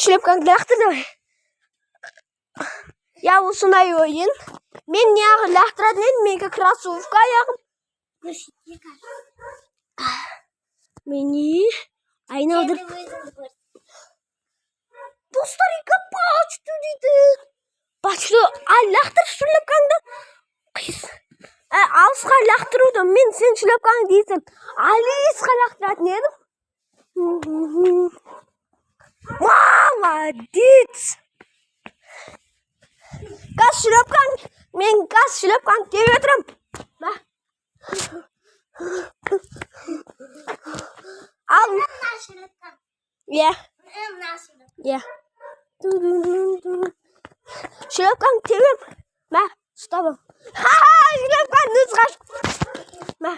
Şlepkan lahtırdı. Ya osындай ойын. Мен неғып лақтыратын едім, менікі кроссовка аяғым. Мені айналдыр. Достар, екі почту дейді. Почту, лақтыр шlepкаңды. Алысқа лақтыруды, мен сен шlepкаң дейсің. Алысқа лақтыратын едім. Молодец! Gaz şlepkan, men gaz şlepkan kep ötürüm. Al. Ya. Ya. Şlepkan kep. Ma, stop. Ha, şlepkan düz kaç. Ma.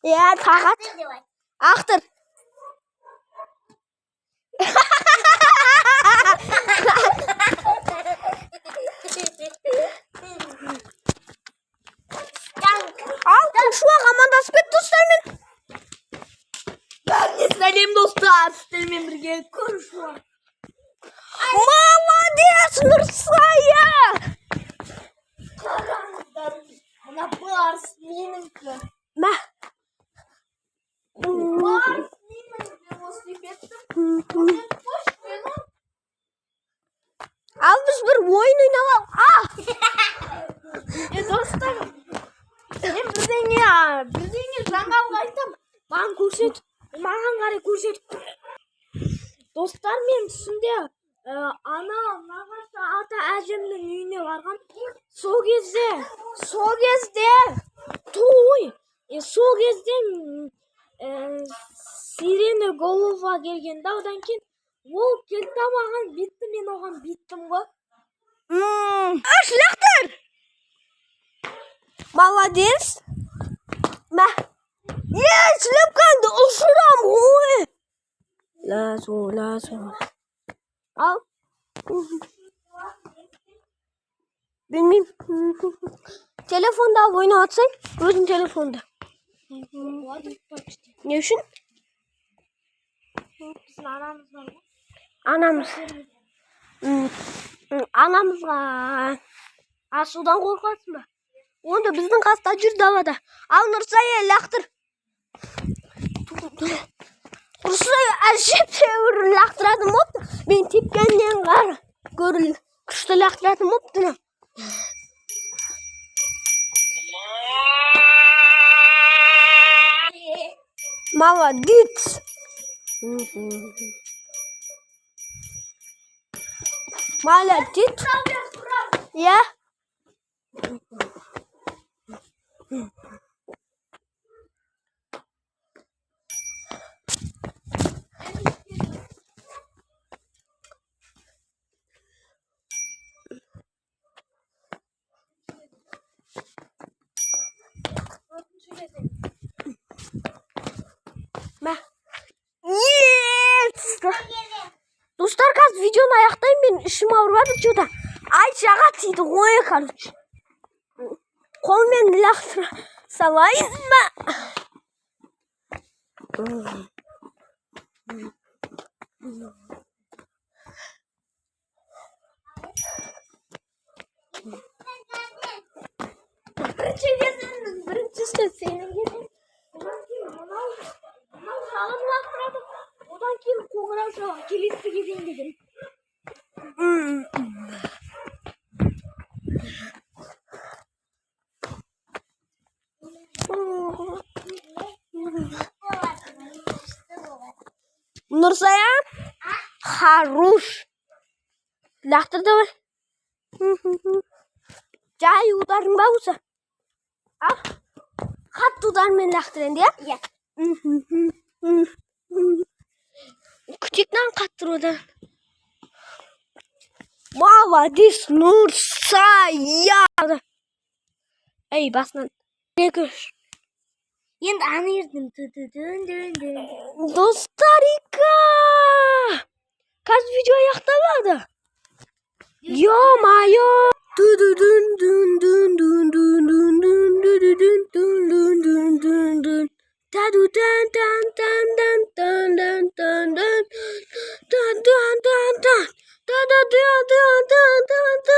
Ya, takat. Aktır. Al şu amandası bet dostlarım. Ben de senin dostlar. Sizlerle birlikte konuşma. Молодец, Nursaya. Ana bars benimki. Ma. Bars benimki. Al biz bir oyun oynayalım. Ah. Dostlarım. Ben birdenге жаңалық айтам. Маған көрсет. Маған қарай көрсет. Достар, мен түсінде ана нағашы ата әжемнің үйіне барған. Сол кезде той. Сол кезде сирена голова келген да, одан кейін ол келді маған битті, мен оған биттім ғой. Laktır. Молодец. Ma. Yes, şlepkan da uçuram. Lazo. Al. Bilmem. Telefonda oyunu atsan. Gözün telefonda. Ne için? Bizim anamız var mı? Anamızға асудан қорқасың ба? Онда біздің қаста жүр далада. Ал Нұрсая лақтыр. Нұрсая әжептәуір лақтыратын болыпты. Мен тепкеннен көріл күшті лақтыратын болыпты. Молодец. Молодец. Ya. Yes. Dostlar, қазір видеоны аяқтаймын, мен ішім ауырады что-то. Айшаға тиді ғой, короче. Қолмен лақтыра салайын ба? Біріншісі сенің келдің. Мынау саған лақтырады. Одан кейін қоңырау шалған келесі кезең деген. Нұрсая, хорош. Лақтырды ғой. Жай ударың ба осы? Қатты удармен лақтырын, де? Иә. Küçükten kattırdı. Молодец, Нұрсая. Ey basın. Ne gör? Енді анырдым. Достарика. Қазір видео аяқталады. Ё-моё. dadu dan dan dan dan dan dan dan dan dan dan dan dan dan dan dan dan dan dan